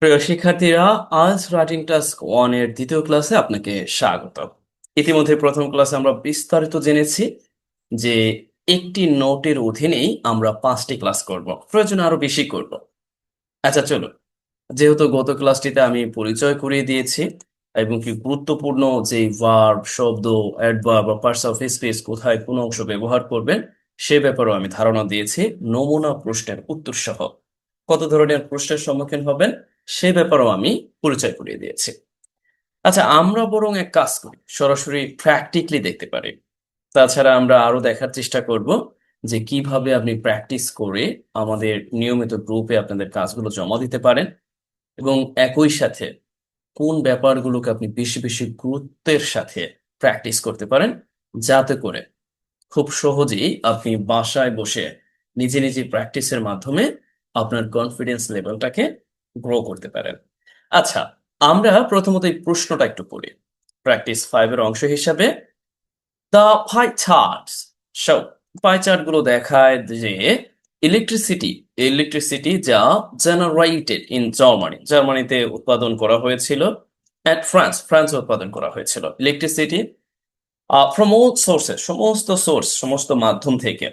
প্রিয় শিক্ষার্থীরা, আজ রাইটিং টাস্ক 1 এর দ্বিতীয় ক্লাসে আপনাকে স্বাগত। ইতিমধ্যে প্রথম ক্লাসে আমরা বিস্তারিত জেনেছি যে একটি নোটের অধীনেই আমরা 5টি ক্লাস করব, প্রয়োজনে আরো বেশি করব। আচ্ছা চলুন, যেহেতু গত ক্লাসটিতে আমি পরিচয় করিয়ে দিয়েছি এবং কি গুরুত্বপূর্ণ যে ভার্ব, শব্দ, অ্যাডভার্ব বা পার্টস অফ স্পিচ কোথায় কোন অংশ ব্যবহার করবেন সে ব্যাপারেও আমি ধারণা দিয়েছি। নমুনা প্রশ্নের উত্তর সহ কত ধরনের প্রশ্নের সম্মুখীন হবেন সে ব্যাপারেও আমি পরিচয় করিয়ে দিয়েছি। আচ্ছা, আমরা বরং এক কাজ করি, সরাসরি প্র্যাকটিক্যালি দেখতে পারি। তাছাড়া আমরা আরো দেখার চেষ্টা করব যে কিভাবে আপনি প্র্যাকটিস করে আমাদের নিয়মিত গ্রুপে আপনাদের কাজগুলো জমা দিতে পারেন এবং একই সাথে কোন ব্যাপারগুলোকে আপনি বেশি বেশি গুরুত্বের সাথে প্র্যাকটিস করতে পারেন, যাতে করে খুব সহজেই আপনি বাসায় বসে নিজে নিজে প্র্যাকটিসের মাধ্যমে আপনার কনফিডেন্স লেভেলটাকে গ্রো করতে পারেন। আচ্ছা, আমরা প্রথমত এই প্রশ্নটা একটু পড়ি। প্র্যাকটিস 5 এর অংশ হিসাবে the pi charts show, pie chart গুলো দেখায় যে ইলেকট্রিসিটি যা জেনারেটেড ইন জার্মানিতে উৎপাদন করা হয়েছিল, অ্যাট ফ্রান্সে উৎপাদন করা হয়েছিল ইলেকট্রিসিটি ফ্রম অল সোর্সেস, সমস্ত মাধ্যম থেকে,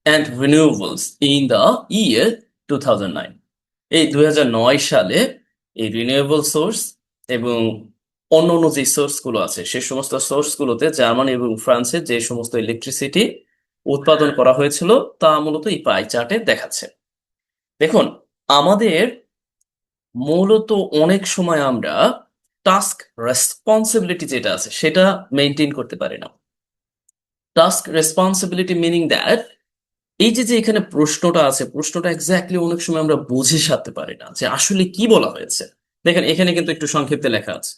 অ্যান্ড রিনিউয়েবলস ইন দ্য ইয়ার 2009, এই 2009 সালে এই রিনিউয়েবল সোর্স এবং অন্য অন্য যে সোর্স গুলো আছে সে সমস্ত সোর্স গুলোতে জার্মানি এবং ফ্রান্সে যে সমস্ত ইলেকট্রিসিটি উৎপাদন করা হয়েছিল তা মূলত এই পাই চার্টে দেখাচ্ছে। দেখুন, আমাদের মূলত অনেক সময় আমরা টাস্ক রেসপন্সিবিলিটি যেটা আছে সেটা মেনটেন করতে পারি না। টাস্ক রেসপন্সিবিলিটি মিনিং দ্যাট এই যে যে এখানে প্রশ্নটা আছে, প্রশ্নটা এক্স্যাক্টলি অনেক সময় আমরা বুঝে সারতে পারি না যে আসলে কি বলা হয়েছে। দেখেন, এখানে কিন্তু একটু সংক্ষিপ্তে লেখা আছে,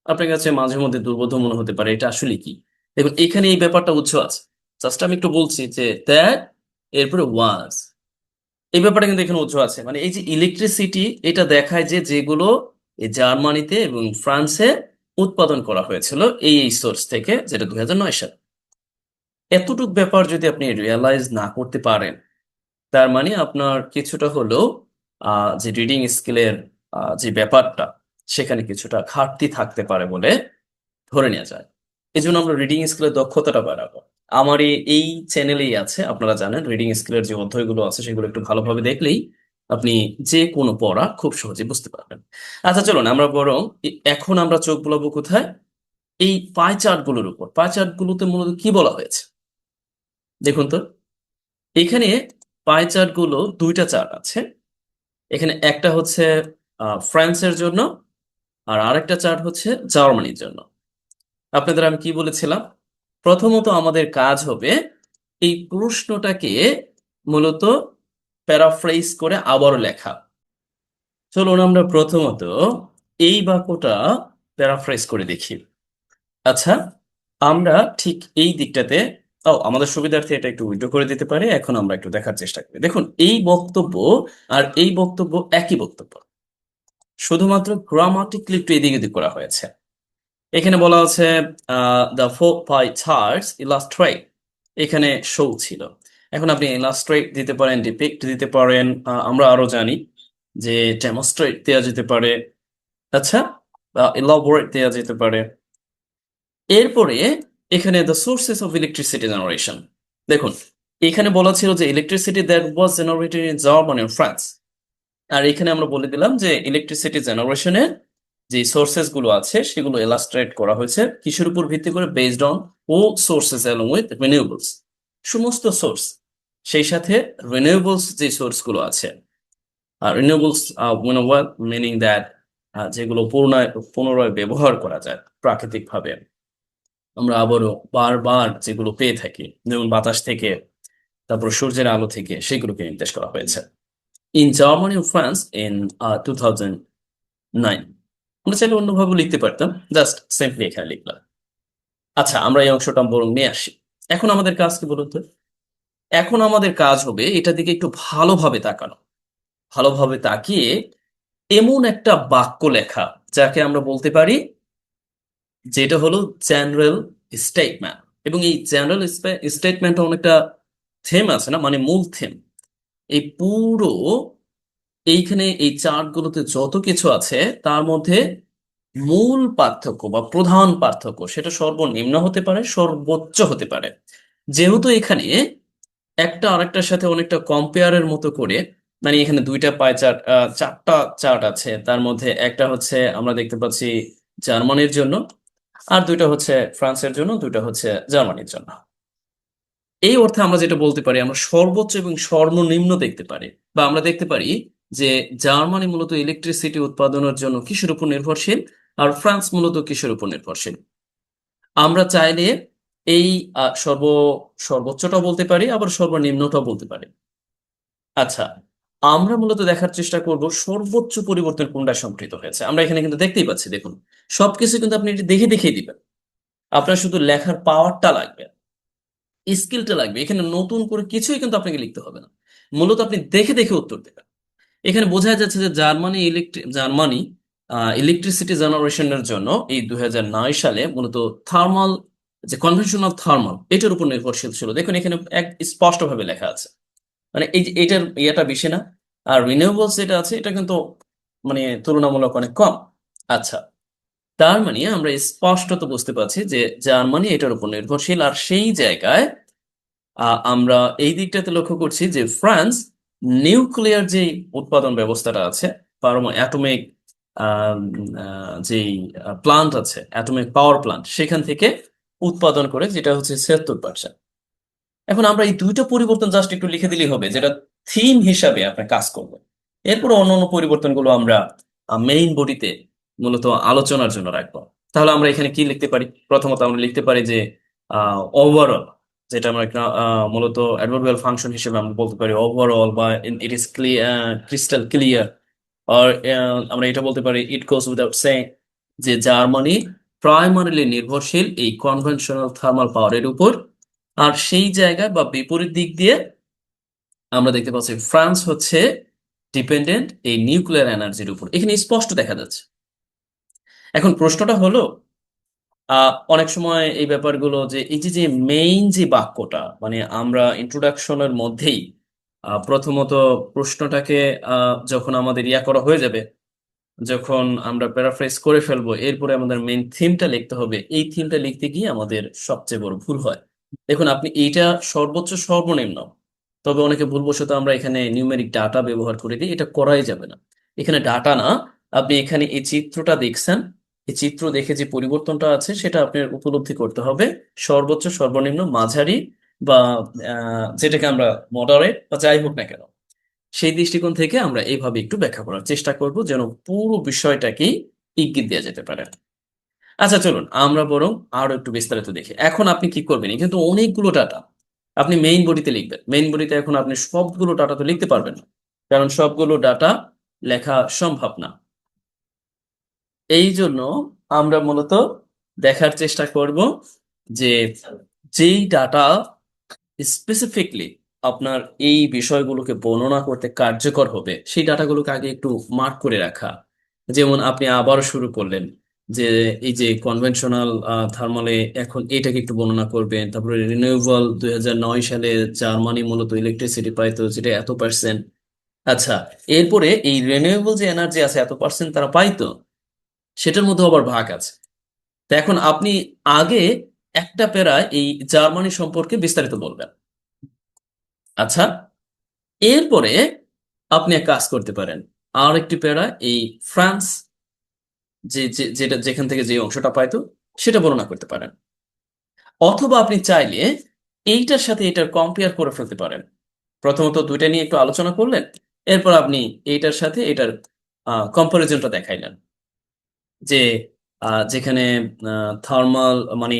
আপনার কাছে মাঝে মধ্যে দুর্বোধ্য মনে হতে পারে এটা আসলে কি। দেখুন, এখানে এই ব্যাপারটা উৎস আছে, জাস্ট আমি একটু বলছি যে দ্যাট, এরপরে ওয়াজ, এই ব্যাপারটা কিন্তু এখানে উৎস আছে। মানে এই যে ইলেকট্রিসিটি, এটা দেখায় যে যেগুলো এই জার্মানিতে এবং ফ্রান্সে উৎপাদন করা হয়েছিল এই সোর্স থেকে, যেটা 2009 সাল। এতটুক ব্যাপার যদি আপনি রিয়েলাইজ না করতে পারেন, তার মানে আপনার কিছুটা হলেও যে রিডিং স্কিলের যে ব্যাপারটা সেখানে কিছুটা ঘাটতি থাকতে পারে বলে ধরে নেওয়া যায়। এই জন্য আমরা রিডিং স্কিলের দক্ষতাটা বাড়াবো। আমার এই চ্যানেলেই আছে, আপনারা জানেন, রিডিং স্কিলের যে অধ্যায়গুলো আছে সেগুলো একটু ভালোভাবে দেখলেই আপনি যে কোনো পড়া খুব সহজে বুঝতে পারবেন। আচ্ছা চলুন, আমরা বরং এখন আমরা চোখ বুলাবো কোথায়, এই পাই চার্ট গুলোর উপর। পাই চার্ট গুলোতে মূলত কি বলা হয়েছে দেখুন তো। এখানে পাই চার্ট গুলো দুইটা চার্ট আছে। এখানে একটা হচ্ছে ফ্রান্সের জন্য, আর আরেকটা চার্ট হচ্ছে জার্মানির জন্য। আপনাদের আমি কি বলেছিলাম, প্রথমত আমাদের কাজ হবে এই প্রশ্নটাকে মূলত প্যারাফ্রেজ করে আবারও লেখা। চলুন আমরা প্রথমত এই বাক্যটা প্যারাফ্রেজ করে দেখি। আচ্ছা, আমরা ঠিক এই দিকটাতে, আমাদের সুবিধার্থে এটা একটু উল্টো করে দিতে পারি। এখন আমরা একটু দেখার চেষ্টা করি। দেখুন, এই বক্তব্য আর এই বক্তব্য একই বক্তব্য, শুধুমাত্র গ্রামাটিক্যালি একটু এদিক ওদিক করা হয়েছে। এখানে বলা আছে the four pi charts illustrate, এখানে শো ছিল। এখন আপনি ইলাস্ট্রেট দিতে পারেন, ডিপিক্ট দিতে পারেন, আমরা আরো জানি যে ডেমনস্ট্রেট দেওয়া যেতে পারে। আচ্ছা, ইলাবোরেট দেওয়া যেতে পারে। এরপরে এখানে the sources of electricity generation, দেখুন এখানে বলা ছিল যে electricity that was generated in Germany and France. আর এখানে আমরা বলে দিলাম যে ইলেকট্রিসিটি জেনারেশনের যে সোর্সেস গুলো আছে সেগুলো ইলাস্ট্রেট করা হয়েছে কিসের উপর ভিত্তি করে, বেসড অন ও সোর্সেস অ্যালং উইথ রিনিউয়েবলস, সমস্ত সোর্স, সেই সাথে রিনিউয়েবলস যে সোর্স গুলো আছে। আর রিনিউয়েবলস মিনিং দ্যাট যেগুলো পুনরায় ব্যবহার করা যায় প্রাকৃতিক ভাবে, আমরা আবারও বারবার যেগুলো পেয়ে থাকি, যেমন বাতাস থেকে, তারপর সূর্যের আলো থেকে, সেগুলোকে নির্দেশ করা হয়েছে। ইন জার্মানি ও ফ্রান্স ইন 2009, আমরা চাইলে অন্যভাবে লিখতে পারতাম, জাস্ট সিম্পলি এখানে লিখলাম। আচ্ছা, আমরা এই অংশটা বরং নিয়ে আসি। এখন আমাদের কাজ কি বলুন তো। এখন আমাদের কাজ হবে এটার দিকে একটু ভালোভাবে তাকানো, ভালোভাবে তাকিয়ে এমন একটা বাক্য লেখা যাকে আমরা বলতে পারি যেটা হলো জেনারেল স্টেটমেন্ট। এবং এই জেনারেল স্টেটমেন্টটা অনেকটা থেম আছে না, মানে মূল থেম। এই পুরো এইখানে এই চার্টগুলোতে যত কিছু আছে তার মধ্যে মূল পার্থক্য বা প্রধান পার্থক্য সেটা সর্বনিম্ন হতে পারে, সর্বোচ্চ হতে পারে। যেহেতু এখানে একটা আরেকটার সাথে অনেকটা কম্পেয়ারের মতো করে, মানে এখানে দুইটা পাই চার্ট, চারটা চার্ট আছে, তার মধ্যে একটা হচ্ছে আমরা দেখতে পাচ্ছি জার্মানির জন্য, আর দুইটা হচ্ছে ফ্রান্সের জন্য, দুইটা হচ্ছে জার্মানির জন্য। এই অর্থে আমরা যেটা বলতে পারি, আমরা সর্বোচ্চ এবং সর্বনিম্ন দেখতে পারি, বা আমরা দেখতে পারি যে জার্মানি মূলত ইলেকট্রিসিটি উৎপাদনের জন্য কিসের উপর নির্ভরশীল, আর ফ্রান্স মূলত কিসের উপর নির্ভরশীল। আমরা চাইলে এই সর্বোচ্চটা বলতে পারি, আবার সর্বনিম্নটাও বলতে পারি। আচ্ছা, আমরা মূলত দেখার চেষ্টা করব সর্বোচ্চ পরিবর্তন কোনটা সংঘটিত হয়েছে। আমরা এখানে কিন্তু দেখতেই পাচ্ছি, দেখুন সবকিছু কিন্তু আপনি এটি দেখে দেখিয়ে দিবেন। আপনার শুধু লেখার পাওয়ারটা লাগবে, স্কিলটা লাগবে। এখানে নতুন করে কিছুই কিন্তু আপনাকে লিখতে হবে না, মূলত আপনি দেখে দেখে উত্তর দেবেন। এখানে বোঝা যাচ্ছে যে জার্মানি ইলেকট্রিসিটি জেনারেশনের জন্য এই 2009 সালে মূলত থার্মাল, যে কনভেনশনাল থার্মাল, এটার উপর নির্ভরশীল ছিল। দেখুন এখানে এক স্পষ্টভাবে লেখা আছে, মানে এই যে এটার ইয়েটা বেশি না। আর রিনিউয়েবলস যেটা আছে এটা কিন্তু মানে তুলনামূলক অনেক কম। আচ্ছা, তার মানে আমরা স্পষ্টত বুঝতে পারছি যে জার্মানি এটার উপর নির্ভরশীল। আর সেই জায়গায় আমরা এই দিকটাতে লক্ষ্য করছি যে ফ্রান্স নিউক্লিয়ার যে উৎপাদন ব্যবস্থাটা আছে, অ্যাটমিক যেই প্লান্ট আছে, অ্যাটমিক পাওয়ার প্লান্ট, সেখান থেকে উৎপাদন করে, যেটা হচ্ছে 76%। এখন আমরা এই দুইটা পরিবর্তন জাস্ট একটু লিখে দিলেই হবে, যেটা থিম হিসাবে আপনার কাজ করবে। এরপর অন্যান্য পরিবর্তনগুলো আমরা মেইন বডিতে মূলত আলোচনার জন্য রাখবো। তাহলে আমরা এখানে কি লিখতে পারি? প্রথমত আমরা লিখতে পারি যে ওভারঅল, যেটা আমরা মূলত অ্যাডভার্বিয়াল ফাংশন হিসেবে আমরা বলতে পারি ওভারঅল, বা ইট ইজ ক্রিস্টাল ক্লিয়ার। আর আমরা এটা বলতে পারি, ইট গোস উইদাউট সেইং, যে জার্মানি প্রাইমারিলি নির্ভরশীল এই কনভেনশনাল থার্মাল পাওয়ারের উপর। আর সেই জায়গায় বা বিপরীত দিক দিয়ে আমরা দেখতে পাচ্ছি ফ্রান্স হচ্ছে ডিপেন্ডেন্ট এই নিউক্লিয়ার এনার্জির উপর। এখানে স্পষ্ট দেখা যাচ্ছে। এখন প্রশ্নটা হলো, অনেক সময় এই ব্যাপারগুলো, যে এই যে যে মেইন যে বাক্যটা, মানে আমরা ইন্ট্রোডাকশনের মধ্যেই প্রথমত প্রশ্নটাকে যখন আমাদের ইয়া করা হয়ে যাবে, যখন আমরা প্যারাফ্রেজ করে ফেলবো, এরপরে আমাদের মেইন থিমটা লিখতে হবে। এই থিমটা লিখতে গিয়ে আমাদের সবচেয়ে বড় ভুল হয়। দেখুন আপনি এইটা সর্বোচ্চ সর্বনিম্ন, তবে অনেকে ভুলবশত আমরা এখানে নিউমেরিক ডাটা ব্যবহার করে দিই, এটা করাই যাবে না। এখানে ডাটা না, আপনি এখানে এই চিত্রটা দেখছেন, এই চিত্র দেখে যে পরিবর্তনটা আছে সেটা আপনার উপলব্ধি করতে হবে। সর্বোচ্চ, সর্বনিম্ন, মাঝারি, বা যেটাকে আমরা মডারেট বা যাই হোক না কেন, সেই দৃষ্টিকোণ থেকে আমরা এইভাবে একটু ব্যাখ্যা করার চেষ্টা করব, যেন পুরো বিষয়টাকেই ইঙ্গিত দেওয়া যেতে পারে। আচ্ছা চলুন আমরা বরং আরো একটু বিস্তারিত দেখি। এখন আপনি কি করবেন, এই কিন্তু অনেকগুলো ডাটা আপনি মেইন বডিতে লিখবেন। মেইন বডিতে এখন আপনি সবগুলো ডাটা তো লিখতে পারবেন না, কারণ সবগুলো ডাটা লেখা সম্ভব না। এই জন্য আমরা মূলত দেখার চেষ্টা করব যে যেই ডাটা স্পেসিফিকলি আপনার এই বিষয়গুলোকে বর্ণনা করতে কার্যকর হবে, সেই ডাটাগুলোকে আগে একটু মার্ক করে রাখা। যেমন আপনি আবারও শুরু করলেন যে এই যে কনভেনশনাল থার্মালে এখন এটাকে একটু বর্ণনা করবেন, তারপরে রিনিউয়েবল 2009 সালে জার্মানি মূলত ইলেকট্রিসিটি পাইতো, যেটা এত পার্সেন্ট। আচ্ছা, এরপরে এই রিনিউয়েবল যে এনার্জি আছে এত পার্সেন্ট তারা পাইতো, সেটার মধ্যে আবার ভাগ আছে। তো এখন আপনি আগে একটা প্যারায় এই জার্মানি সম্পর্কে বিস্তারিত বলবেন। আচ্ছা, এরপরে আপনি এক কাজ করতে পারেন, আর একটি প্যারা এই ফ্রান্স, যেটা যেখান থেকে যে অংশটা পাইতো সেটা বর্ণনা করতে পারেন। অথবা আপনি চাইলে এইটার সাথে এটার কম্পেয়ার করে ফেলতে পারেন। প্রথমত দুইটা নিয়ে একটু আলোচনা করলেন, এরপর আপনি এইটার সাথে এটার কম্পারিজনটা দেখাইলেন, যে যেখানে থার্মাল মানে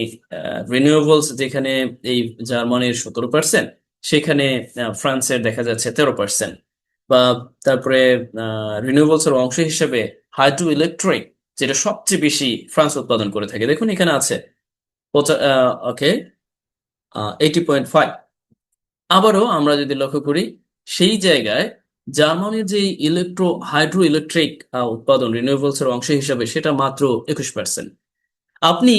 রিনিউয়েবলস যেখানে এই জার্মানির 17%, সেখানে ফ্রান্সের দেখা যাচ্ছে 13%। বা তারপরে রিনিউয়েবলস এর অংশ হিসেবে হাইড্রো ইলেকট্রিক, যেটা সবচেয়ে বেশি ফ্রান্স উৎপাদন করে থাকে, দেখুন এখানে আছে ওকে 80.5। আবারও আমরা যদি লক্ষ্য করি, সেই জায়গায় জার্মানির যে হাইড্রো ইলেকট্রিক উৎপাদন রিনিউয়েবলস এর অংশ হিসাবে সেটা মাত্র 21%। আপনি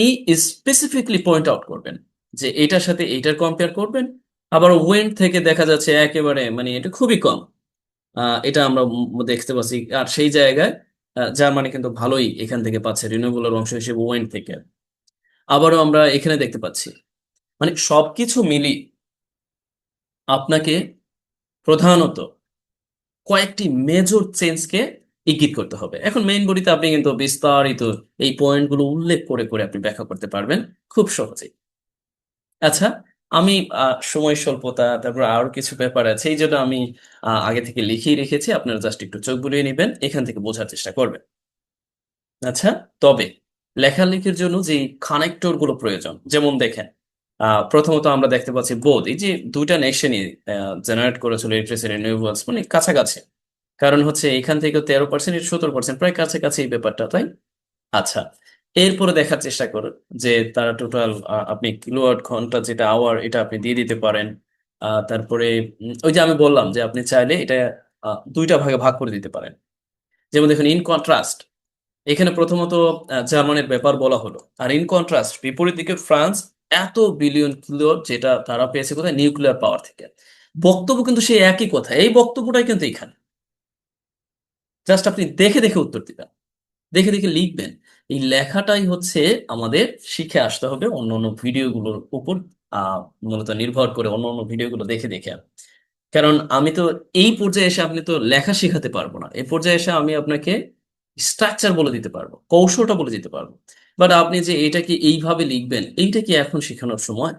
স্পেসিফিকলি পয়েন্ট আউট করবেন যে এটার সাথে এইটার কম্পেয়ার করবেন। আবার উইন্ড থেকে দেখা যাচ্ছে একেবারে মানে এটা খুবই কম, এটা আমরা দেখতে পাচ্ছি। আর সেই জায়গায় জার্মানি কিন্তু ভালোই এখান থেকে পাচ্ছে রিনিউয়েবলের অংশ হিসেবে ওয়েন্ড থেকে। আবারও আমরা এখানে দেখতে পাচ্ছি, মানে সবকিছু মিলি আপনাকে প্রধানত কয়েকটি মেজর চেঞ্জকে ইঙ্গিত করতে হবে। এখন মেইন বডিতে আপনি কিন্তু বিস্তারিত এই পয়েন্টগুলো উল্লেখ করে করে আপনি ব্যাখ্যা করতে পারবেন খুব সহজেই। আচ্ছা, আমি সময় স্বল্পতা, তারপর আরো কিছু ব্যাপার আছে, এই জন্য আমি আগে থেকে লিখেই রেখেছি। আপনারা জাস্ট একটু চোখ বুলিয়ে নিবেন, এখান থেকে বোঝার চেষ্টা করবেন। আচ্ছা, তবে লেখালেখির জন্য যে কানেক্টর গুলো প্রয়োজন, যেমন দেখেন, প্রথমত আমরা দেখতে পাচ্ছি বোধ, এই যে দুইটা নেশনই জেনারেট করেছিল ইলেকট্রিসিটি রিনিউয়েবলস, মানে কাছাকাছি। কারণ হচ্ছে এখান থেকে 13%, 17%, প্রায় কাছাকাছি এই ব্যাপারটা, তাই। আচ্ছা, এরপরে দেখার চেষ্টা করুন যে তারা টোটাল, আপনি কিলোওয়াট ঘন্টা যেটা আওয়ার, এটা আপনি দিয়ে দিতে পারেন। তারপরে ওই যে আমি বললাম যে আপনি চাইলে এটা দুইটা ভাগে ভাগ করে দিতে পারেন। যেমন দেখুন, ইন কন্ট্রাস্ট, এখানে প্রথমত জার্মানির ব্যাপার বলা হলো। আর ইন কন্ট্রাস্ট, বিপরীত দিকে ফ্রান্স এত বিলিয়ন কিলোওয়াট যেটা তারা পেয়েছে কোথায়, নিউক্লিয়ার পাওয়ার থেকে। বক্তব্য কিন্তু সেই একই কথা, এই বক্তব্যটাই কিন্তু এখানে। জাস্ট আপনি দেখে দেখে উত্তর দিবেন, দেখে দেখে লিখবেন। এই লেখাটাই হচ্ছে আমাদের শিখে আসতে হবে অন্য অন্য ভিডিওগুলোর উপর, আহ মূলত নির্ভর করে অন্য অন্য ভিডিওগুলো দেখে দেখে। কারণ আমি তো এই পর্যায়ে এসে আপনি তো লেখা শেখাতে পারবো না, এই পর্যায়ে এসে আমি আপনাকে স্ট্রাকচার বলে দিতে পারবো, কৌশলটা বলে দিতে পারবো। বাট আপনি যে এটা কি এইভাবে লিখবেন, এইটা কি এখন শেখানোর সময়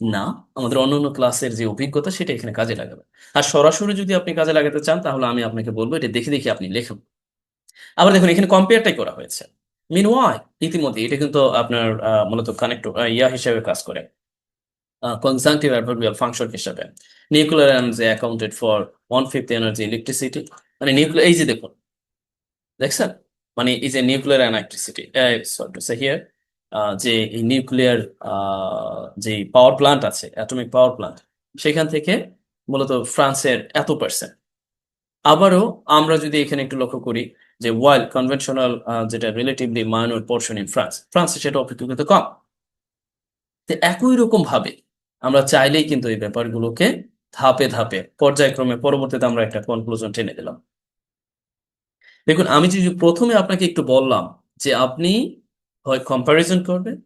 না। আমাদের অন্যান্য ক্লাসের যে অভিজ্ঞতা সেটা এখানে কাজে লাগাবে। আর সরাসরি যদি আপনি কাজে লাগাতে চান, তাহলে আমি আপনাকে বলবো এটা দেখে দেখে আপনি লেখুন। আবার দেখুন, এখানে কম্পেয়ারটাই করা হয়েছে। মিন ওয়াই, ইতিমধ্যে এটা কিন্তু আপনার মূলত কানেক্ট হিসেবে কাজ করে, কনজাংটিভ অ্যাডভার্বিয়াল ফাংশন হিসেবে। Nuclear energy accounted for 1/5 energy electricity, মানে নিউক্লিয়ার, এই যে দেখুন, দেখছেন, মানে এই যে nuclear electricity, sorry to say here, যে এই নিউক্লিয়ার যে পাওয়ার প্ল্যান্ট আছে, অ্যাটমিক পাওয়ার প্ল্যান্ট, সেখান থেকে মূলত ফ্রান্সের এত%। আবারও আমরা যদি এখানে একটু লক্ষ্য করি যে ওয়াইল কনভেনশনাল, যেটা relatively minor portion in France, ফ্রান্সে সেটা অপেক্ষাকৃত কম। তো একই রকম ভাবে আমরা চাইলেই কিন্তু এই ব্যাপারগুলোকে ধাপে ধাপে পর্যায়ক্রমে পরবর্তীতে আমরা একটা কনক্লুশন টেনে দিলাম। দেখুন, আমি যে যে প্রথমে আপনাকে একটু বললাম যে আপনি হয় কম্প্যারিজন করবেন,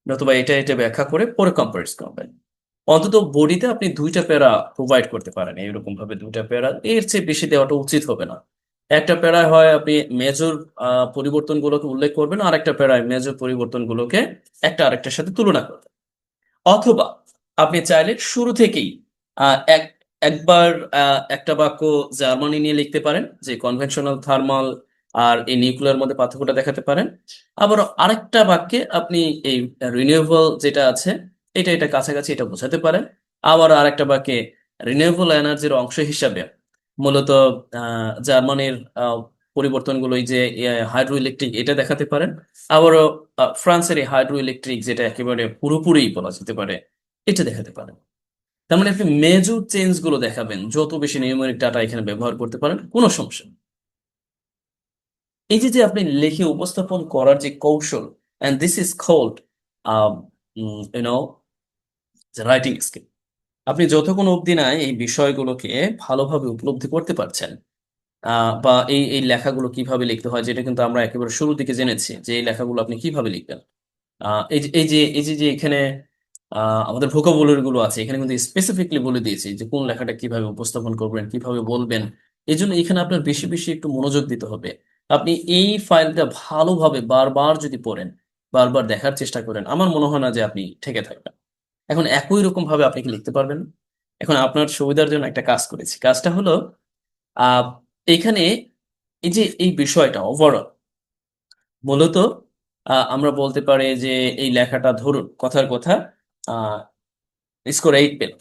নতুবা এটা এটা ব্যাখ্যা করে পরে কম্পারিজ করবেন। অন্তত বডিতে আপনি দুইটা প্যারা প্রোভাইড করতে পারেন, এইরকম ভাবে দুইটা প্যারা, এর চেয়ে বেশি দেওয়াটা উচিত হবে না। একটা প্যারায় হয় আপনি মেজর পরিবর্তনগুলোকে উল্লেখ করবেন, আর একটা প্যারায় মেজর পরিবর্তনগুলোকে একটা আরেকটার সাথে তুলনা করবেন। অথবা আপনি চাইলে শুরু থেকেই এক একবার একটা বাক্য জার্মানি নিয়ে লিখতে পারেন, যে কনভেনশনাল থার্মাল আর এই নিউক্লিয়ার মধ্যে পার্থক্যটা দেখাতে পারেন। আবার আরেকটা বাক্যে আপনি এই রিনিউয়েবল যেটা আছে, এটা এটা কাছাকাছি এটা বোঝাতে পারেন। আবার আরেকটা বাক্যে রিনিউয়েবল এনার্জির অংশ হিসাবে মূলত জার্মানির পরিবর্তনগুলো, এই যে হাইড্রো ইলেকট্রিক, এটা দেখাতে পারেন। আবারও ফ্রান্সের এই হাইড্রো ইলেকট্রিক, যেটা একেবারে পুরোপুরি বলা যেতে পারে, এটা দেখাতে পারেন। তার মানে আপনি মেজর চেঞ্জ গুলো দেখাবেন, যত বেশি নিউমেরিক ডাটা এখানে ব্যবহার করতে পারেন কোনো সমস্যা নেই। এই যে যে আপনি লিখে উপস্থাপন করার যে কৌশল, and this is called you know writing skill. আপনি যতক্ষণ অবধি না এই বিষয়গুলোকে ভালোভাবে উপলব্ধি করতে পারছেন, বা এই এই লেখাগুলো কিভাবে লিখতে হয়, যেটা কিন্তু আমরা একেবারে শুরুর দিকে জেনেছি যে এই লেখাগুলো আপনি কিভাবে লিখবেন। এই যে এখানে আমাদের ভোকাবুলারি গুলো আছে, এখানে কিন্তু স্পেসিফিকলি বলে দিয়েছি যে কোন লেখাটা কিভাবে উপস্থাপন করবেন, কিভাবে বলবেন। এই জন্য এখানে আপনার বেশি বেশি একটু মনোযোগ দিতে হবে। আপনি এই ফাইলটা ভালোভাবে বারবার যদি পড়েন, বারবার দেখার চেষ্টা করেন, আমার মনে হয় না যে আপনি ঠেকে থাকবেন। এখন একই রকম ভাবে আপনি কি লিখতে পারবেন? এখন আপনার সুবিধার জন্য একটা কাজ করেছি, কাজটা হলো আহ এখানে এই যে এই বিষয়টা ওভারঅল, মূলত আমরা বলতে পারি যে এই লেখাটা ধরুন কথার কথা আহ স্কোর 8 পেল,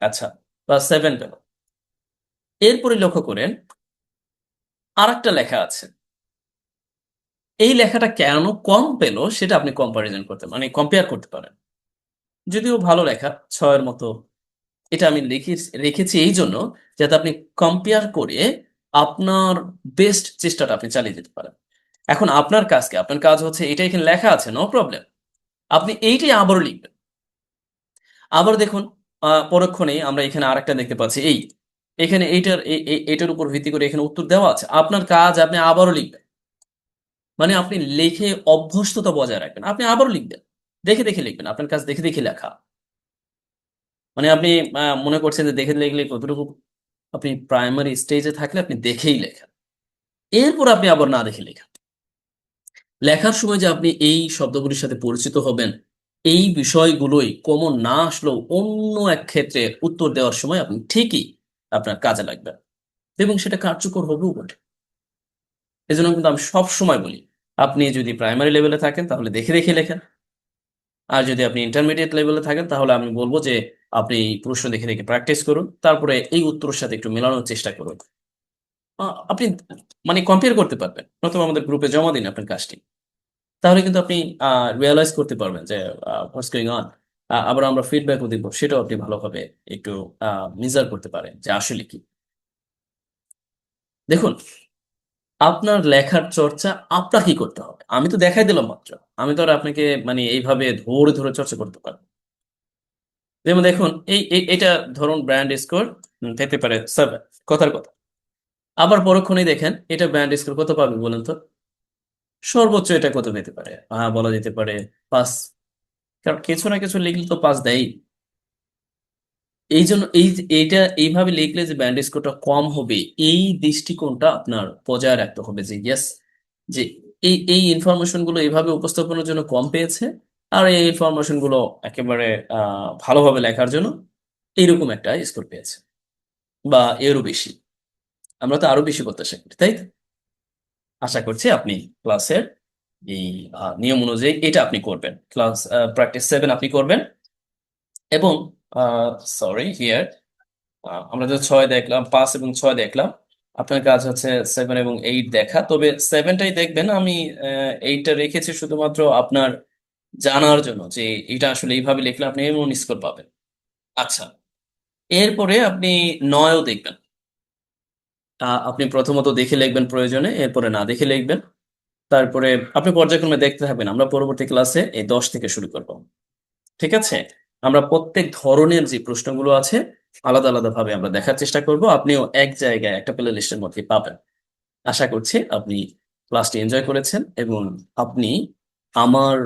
আচ্ছা, বা 7 পেল। এরপরে লক্ষ্য করেন আরেকটা লেখা আছে, এই লেখাটা কেন কম পেল সেটা আপনি কম্পারিজন করতে, মানে কম্পেয়ার করতে পারেন। যদিও ভালো লেখা 6-এর মতো, এটা আমি রেখেছি এই জন্য যাতে আপনি কম্পেয়ার করে আপনার বেস্ট চেষ্টাটা আপনি চালিয়ে যেতে পারেন। এখন আপনার কাজ কি? আপনার কাজ হচ্ছে এটা এখানে লেখা আছে, নো প্রবলেম, আপনি এইটাই আবারও লিখবেন। আবার দেখুন, পরক্ষণেই আমরা এখানে আরেকটা দেখতে পাচ্ছি, এই এখানে এইটার উপর ভিত্তি করে এখানে উত্তর দেওয়া আছে। আপনার কাজ আপনি আবারও লিখবেন, মানে আপনি লিখে অভ্যস্ততা বজায় রাখবেন, আপনি আবারও লিখবেন, দেখে দেখে লিখবেন, আপনার কাজ দেখে দেখে লেখা। মানে আপনি মনে করছেন যে দেখে লিখলে কতটুকু, আপনি প্রাইমারি স্টেজে থাকলে আপনি দেখেই লেখেন, এরপর আপনি আবার না দেখে লেখেন। লেখার সময় যে আপনি এই শব্দগুলির সাথে পরিচিত হবেন, এই বিষয়গুলোই কমন না আসলেও অন্য এক ক্ষেত্রে উত্তর দেওয়ার সময় আপনি ঠিকই আপনার কাজে লাগবে, এবং সেটা কার্যকর হবেও বটে। এজন্য কিন্তু আমি সব সময় বলি, আপনি যদি প্রাইমারি লেভেলে থাকেন তাহলে দেখে দেখে লেখেন, আর যদি আপনি ইন্টারমিডিয়েট লেভেলে থাকেন তাহলে আমি বলবো যে আপনি প্রশ্ন দেখে দেখে প্র্যাকটিস করুন, তারপরে এই উত্তরের সাথে একটু মেলানোর চেষ্টা করুন। আপনি মানে কম্পেয়ার করতে পারবেন, নতুবা আমাদের গ্রুপে জমা দিন আপনার কাজটি। তাহলে কিন্তু আপনি রিয়ালাইজ করতে পারবেন যে হোয়াটস গোয়িং অন। আবার আমরা ফিডব্যাকও দিব, সেটাও আপনি ভালোভাবে একটু মেজার করতে পারেন যে আসলে কি। দেখুন, আপনার লেখার চর্চা আপনাকেই করতে হবে, আমি তো দেখাই দিলাম মাত্র। আমি তো আর আপনাকে মানে এইভাবে ধরে ধরে চর্চা করতে পারবো না। যেমন দেখুন, এটা ধরুন ব্র্যান্ড স্কোর পেতে পারে 7, কথার কথা। আবার পরক্ষণেই দেখেন এটা ব্র্যান্ড স্কোর কত পাবে বলেন তো? সর্বোচ্চ এটা কত পেতে পারে? বলা যেতে পারে 5। কারণ কিছু না কিছু লিখলে তো 5 দেয়। এই জন্য এইটা এইভাবে লিখলে যে ব্যান্ড স্কোরটা কম হবে, এই দৃষ্টিকোণটা আপনার বজায় রাখতে হবে যে ইয়েস, যে এই ইনফরমেশন গুলো এইভাবে উপস্থাপনের জন্য কম পেয়েছে, আর এই ইনফরমেশন গুলো একেবারে ভালোভাবে লেখার জন্য এইরকম একটা স্কোর পেয়েছে, বা এরও বেশি। আমরা তো আরো বেশি প্রত্যাশা করি, তাই তো? আশা করছি আপনি ক্লাসের এই নিয়ম অনুযায়ী এটা আপনি করবেন, ক্লাস প্র্যাকটিস 7 আপনি করবেন। এবং সরি হিয়ার, আমরা তো 6 দেখলাম, 5 এবং 6 দেখলাম। আপনার কাজ হচ্ছে 7 এবং 8 দেখা, তবে 7টাই দেখবেন। আমি 8টা রেখেছি শুধুমাত্র আপনার জানার জন্য যে এটা আসলে এইভাবে লিখলে আপনি এমন স্কোর পাবেন। আচ্ছা, এরপরে আপনি 9ও দেখবেন। আপনি প্রথমত দেখে লিখবেন প্রয়োজনে, এরপরে না দেখে লিখবেন। তারপরে আপনি পর্যায়ক্রমে দেখতে থাকবেন, আমরা পরবর্তী ক্লাসে এই 10 থেকে শুরু করব। ঠিক আছে? আমরা প্রত্যেক ধরনের যে প্রশ্নগুলো আছে আলাদা আলাদা ভাবে আমরা দেখার চেষ্টা করব, আপনিও এক জায়গায় একটা প্লে লিস্টের মধ্যে পাবেন। আশা করছি আপনি ক্লাসটি এনজয় করেছেন, এবং আপনি আমার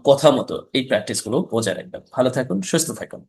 কথা মতো এই প্র্যাকটিস গুলো বজায় রাখবেন। ভালো থাকুন, সুস্থ থাকুন।